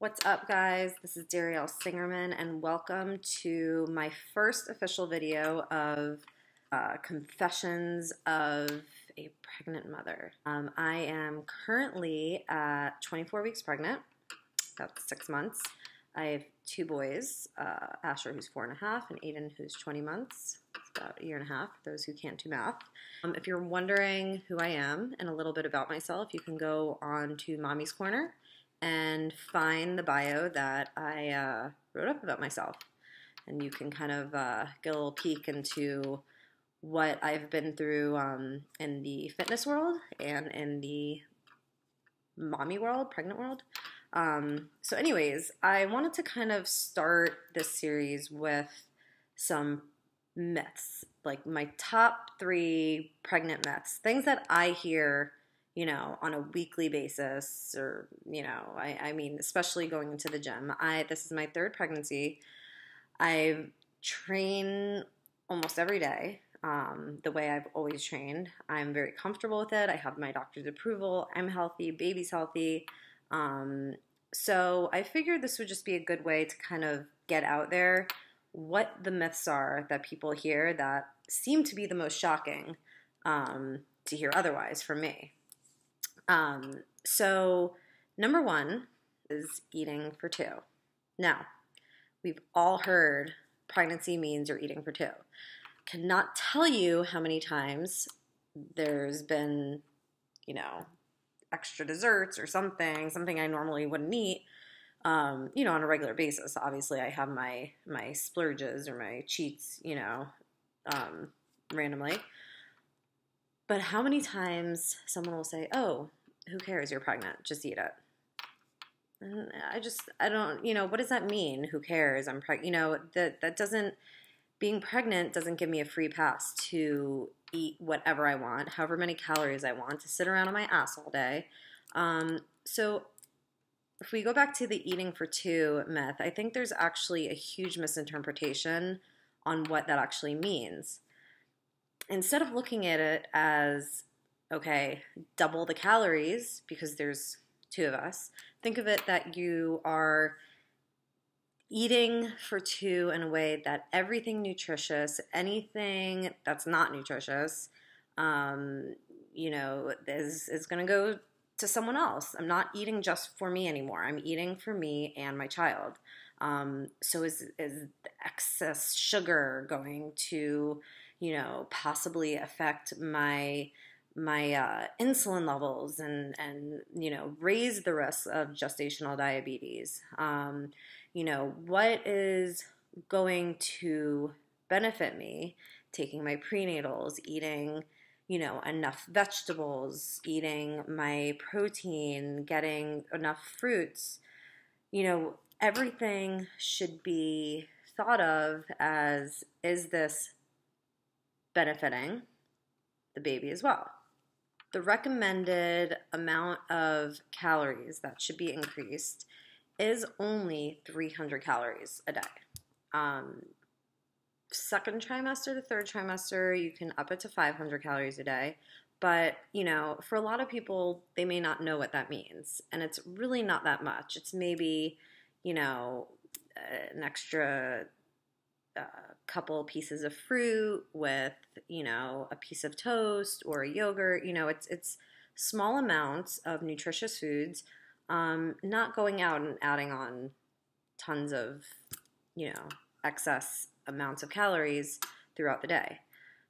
What's up, guys? This is Darielle Singerman, and welcome to my first official video of Confessions of a Pregnant Mother. I am currently at 24 weeks pregnant, about 6 months. I have two boys, Asher, who's 4.5, and Aiden, who's 20 months. It's about a year and a half, for those who can't do math. If you're wondering who I am and a little bit about myself, you can go on to Mommy's Corner and find the bio that I wrote up about myself. And you can kind of get a little peek into what I've been through in the fitness world and in the mommy world, pregnant world. So anyways, I wanted to kind of start this series with some myths, like my top 3 pregnant myths, things that I hear on a weekly basis, or, I mean, especially going into the gym. This is my 3rd pregnancy. I train almost every day, the way I've always trained. I'm very comfortable with it. I have my doctor's approval. I'm healthy. Baby's healthy. So I figured this would just be a good way to kind of get out there what the myths are that people hear that seem to be the most shocking to hear otherwise from me. So number 1 is eating for 2. Now, we've all heard pregnancy means you're eating for 2. Cannot tell you how many times there's been, extra desserts or something I normally wouldn't eat, on a regular basis. Obviously, I have my splurges or my cheats, randomly. But how many times someone will say, oh, who cares? You're pregnant. Just eat it. And I don't, what does that mean? Who cares? I'm pregnant. That doesn't, being pregnant doesn't give me a free pass to eat whatever I want, however many calories I want, to sit around on my ass all day. So if we go back to the eating for 2 myth, I think there's actually a huge misinterpretation on what that actually means. Instead of looking at it as, okay, double the calories because there's 2 of us, think of it that you are eating for 2 in a way that everything nutritious, anything that's not nutritious, is going to go to someone else. I'm not eating just for me anymore. I'm eating for me and my child. So is the excess sugar going to possibly affect my insulin levels and raise the risk of gestational diabetes? What is going to benefit me taking my prenatals, eating, enough vegetables, eating my protein, getting enough fruits? Everything should be thought of as, is this benefiting the baby as well? The recommended amount of calories that should be increased is only 300 calories a day. Second trimester to third trimester, you can up it to 500 calories a day. But, for a lot of people, they may not know what that means. And it's really not that much. It's maybe, an extra couple pieces of fruit with, a piece of toast or a yogurt. It's small amounts of nutritious foods, not going out and adding on tons of, excess amounts of calories throughout the day.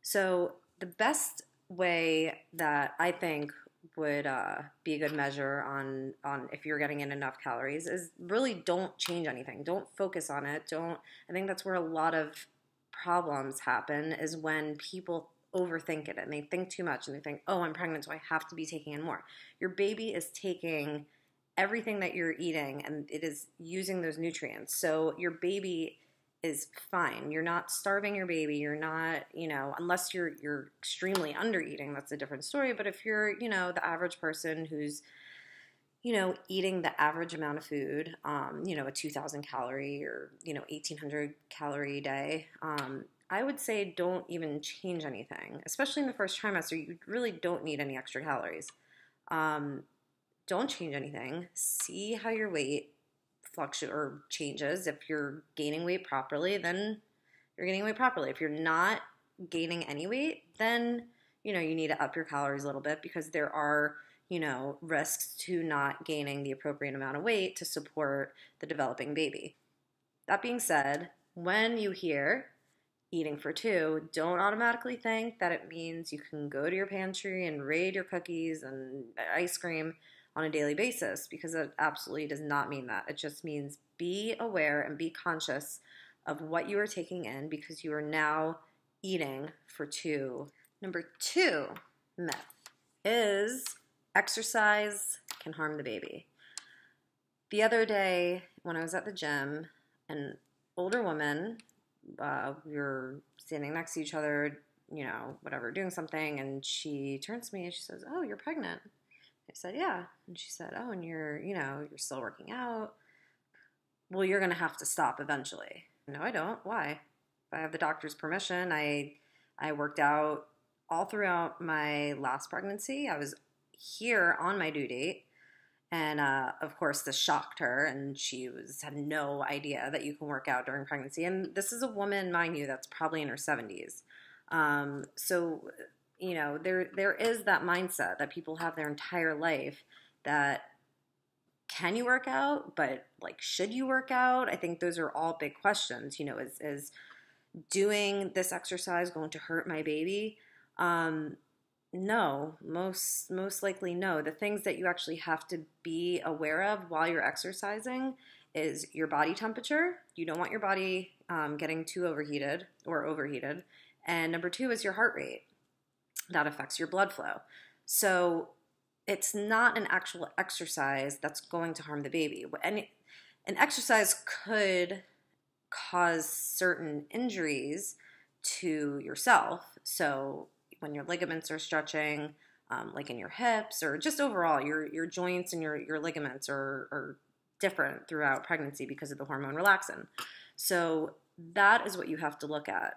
So the best way that I think would be a good measure on if you're getting in enough calories is really don't change anything. Don't focus on it. I think that's where a lot of problems happen, is when people overthink it and they think too much and they think, oh, I'm pregnant, so I have to be taking in more. Your baby is taking everything that you're eating and it is using those nutrients. So your baby is fine. You're not starving your baby. You're not, unless you're extremely under eating, that's a different story. But if you're, the average person who's, eating the average amount of food, a 2,000 calorie or, 1,800 calorie day, I would say don't even change anything, especially in the first trimester. You really don't need any extra calories. Don't change anything. See how your weight fluctuates or changes. If you're gaining weight properly, then you're gaining weight properly. If you're not gaining any weight, then, you need to up your calories a little bit, because there are, risks to not gaining the appropriate amount of weight to support the developing baby. That being said, when you hear eating for two, don't automatically think that it means you can go to your pantry and raid your cookies and ice cream on a daily basis, because it absolutely does not mean that. It just means be aware and be conscious of what you are taking in, because you are now eating for two. Number 2 myth is exercise can harm the baby. The other day when I was at the gym, an older woman, we were standing next to each other, whatever, doing something, and she turns to me and she says, "Oh, you're pregnant." I said, "Yeah." And she said, "Oh, and you're still working out. Well, you're going to have to stop eventually." "No, I don't. Why?" "I have the doctor's permission. I worked out all throughout my last pregnancy. I was here on my due date." And of course, this shocked her, and she had no idea that you can work out during pregnancy. And this is a woman, mind you, that's probably in her 70s. So, there is that mindset that people have their entire life that, can you work out? But should you work out? I think those are all big questions. Is doing this exercise going to hurt my baby? No, most likely no. The things that you actually have to be aware of while you're exercising is your body temperature. You don't want your body getting too overheated. And number 2 is your heart rate. That affects your blood flow. So it's not an actual exercise that's going to harm the baby. And an exercise could cause certain injuries to yourself. So when your ligaments are stretching, like in your hips, or just overall, your joints and your ligaments are different throughout pregnancy because of the hormone relaxin. So that is what you have to look at.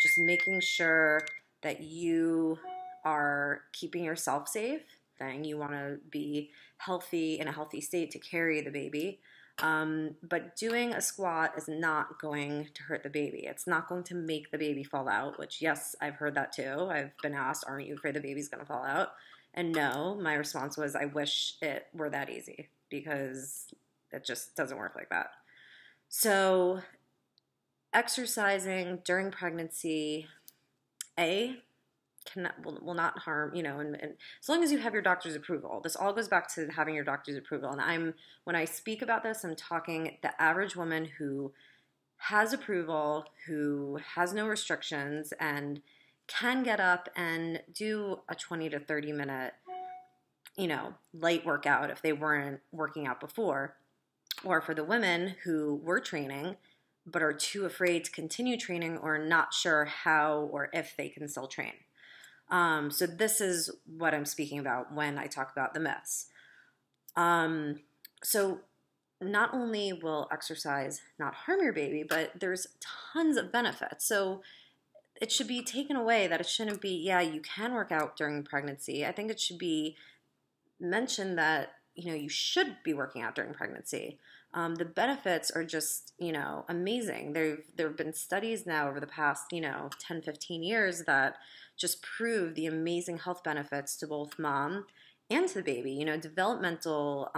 Just making sure that you are keeping yourself safe. You want to be healthy, in a healthy state to carry the baby. But doing a squat is not going to hurt the baby. It's not going to make the baby fall out, which, yes, I've heard that too. I've been asked, "Aren't you afraid the baby's going to fall out?" And no, my response was, I wish it were that easy, because it just doesn't work like that. So exercising during pregnancy, will not harm, and as long as you have your doctor's approval. This all goes back to having your doctor's approval. And when I speak about this, I'm talking the average woman who has approval, who has no restrictions, and can get up and do a 20 to 30 minute, light workout if they weren't working out before. Or for the women who were training but are too afraid to continue training, or not sure how or if they can still train. So this is what I'm speaking about when I talk about the myths. So not only will exercise not harm your baby, but there's tons of benefits. So it should be taken away that it shouldn't be, yeah, you can work out during pregnancy. I think it should be mentioned that, you should be working out during pregnancy. The benefits are just, amazing. There have been studies now over the past, 10, 15 years that just prove the amazing health benefits to both mom and to the baby. Developmental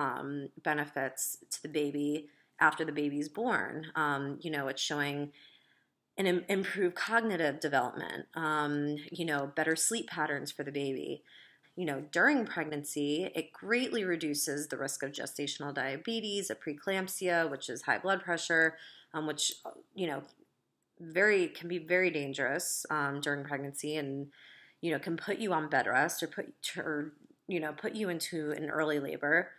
benefits to the baby after the baby's born. It's showing an improved cognitive development, better sleep patterns for the baby. During pregnancy, it greatly reduces the risk of gestational diabetes, of preeclampsia, which is high blood pressure, which, can be very dangerous during pregnancy, and, can put you on bed rest, or put you into an early labor.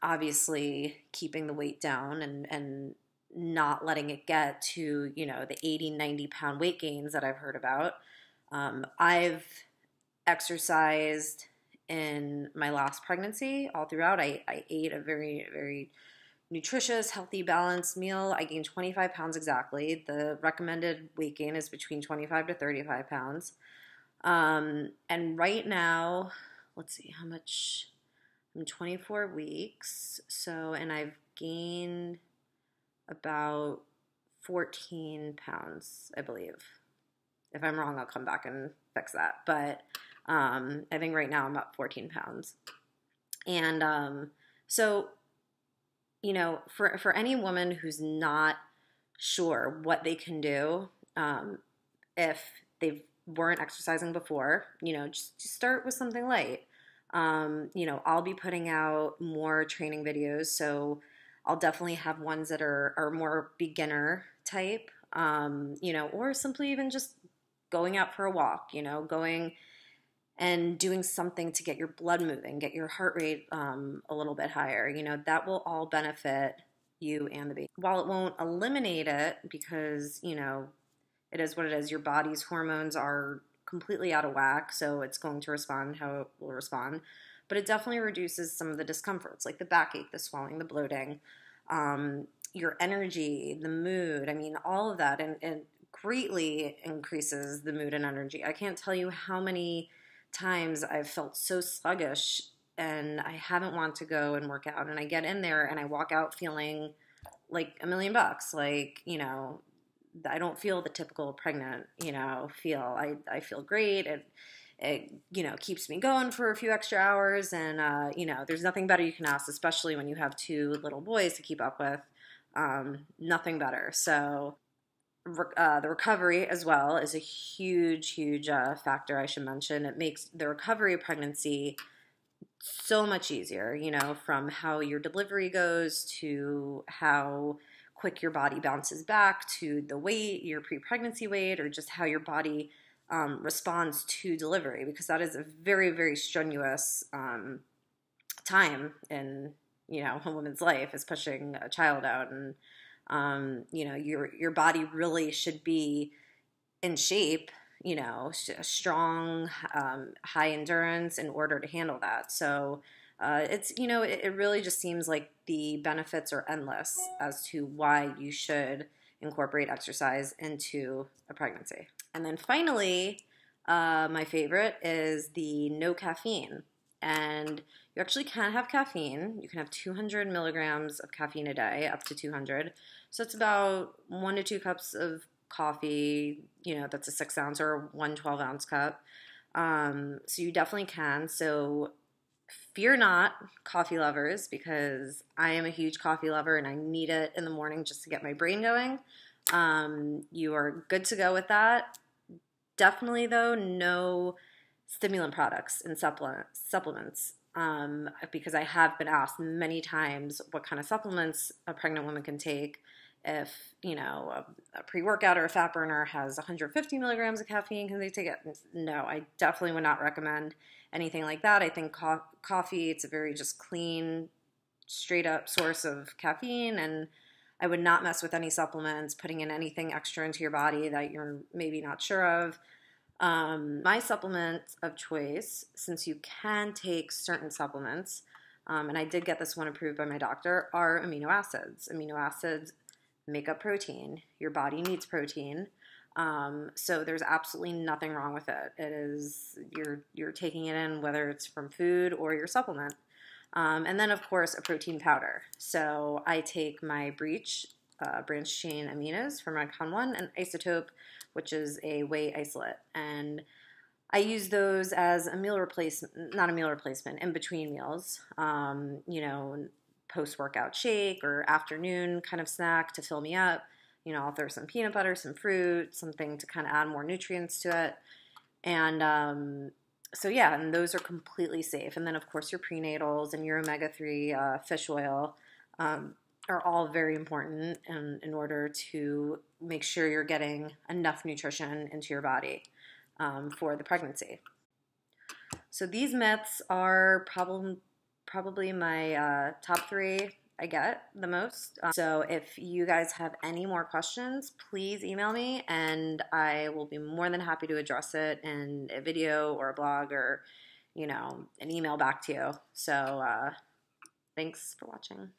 Obviously, keeping the weight down and not letting it get to, the 80, 90 pound weight gains that I've heard about. I've exercised in my last pregnancy all throughout. I ate a very, very nutritious, healthy, balanced meal. I gained 25 pounds exactly. The recommended weight gain is between 25 to 35 pounds. And right now, let's see how much, I'm 24 weeks. So, and I've gained about 14 pounds, I believe. If I'm wrong, I'll come back and fix that. But I think right now I'm about 14 pounds. And so, you know, for any woman who's not sure what they can do, if they weren't exercising before, you know, just start with something light. You know, I'll be putting out more training videos, so I'll definitely have ones that are more beginner type, you know, or simply even just going out for a walk, you know, going and doing something to get your blood moving, get your heart rate a little bit higher. You know, that will all benefit you and the baby. While it won't eliminate it, because, you know, it is what it is, your body's hormones are completely out of whack, so it's going to respond how it will respond. But it definitely reduces some of the discomforts, like the backache, the swelling, the bloating, your energy, the mood. I mean, all of that, and greatly increases the mood and energy. I can't tell you how many times I've felt so sluggish and I haven't wanted to go and work out, and I get in there and I walk out feeling like $1,000,000, like, you know, I don't feel the typical pregnant, you know, feel. I feel great. It, you know, keeps me going for a few extra hours, and, you know, there's nothing better you can ask, especially when you have 2 little boys to keep up with. Nothing better. So the recovery as well is a huge factor I should mention. It makes the recovery of pregnancy so much easier, you know, from how your delivery goes to how quick your body bounces back to the weight, your pre-pregnancy weight, or just how your body responds to delivery, because that is a very strenuous time in, you know, a woman's life, is pushing a child out. And you know, your body really should be in shape, you know, strong, high endurance in order to handle that. So it's, you know, it really just seems like the benefits are endless as to why you should incorporate exercise into a pregnancy. And then finally, my favorite is the no caffeine. And you actually can have caffeine. You can have 200 milligrams of caffeine a day, up to 200. So it's about 1 to 2 cups of coffee, you know, that's a 6 ounce or 1 12-ounce cup. So you definitely can. So fear not, coffee lovers, because I am a huge coffee lover and I need it in the morning just to get my brain going. You are good to go with that. Definitely, though, no stimulant products and supplements, because I have been asked many times what kind of supplements a pregnant woman can take. If, you know, a pre-workout or a fat burner has 150 milligrams of caffeine, can they take it? No, I definitely would not recommend anything like that. I think coffee, it's a very just clean, straight up source of caffeine, and I would not mess with any supplements, putting in anything extra into your body that you're maybe not sure of. My supplement of choice, since you can take certain supplements, and I did get this one approved by my doctor, are amino acids. Amino acids make up protein. Your body needs protein. So there's absolutely nothing wrong with it. It is, you're taking it in, whether it's from food or your supplement. And then, of course, a protein powder. So I take my Breach branched chain aminos from Recon 1 and Isotope, which is a whey isolate. And I use those as a meal replacement, not a meal replacement, in between meals, you know, post-workout shake or afternoon kind of snack to fill me up. You know, I'll throw some peanut butter, some fruit, something to kind of add more nutrients to it. And so, yeah, and those are completely safe. And then, of course, your prenatals and your omega-3 fish oil are all very important in order to make sure you're getting enough nutrition into your body for the pregnancy. So these myths are probably my top 3 I get the most. So if you guys have any more questions, please email me and I will be more than happy to address it in a video or a blog or, you know, an email back to you. So thanks for watching.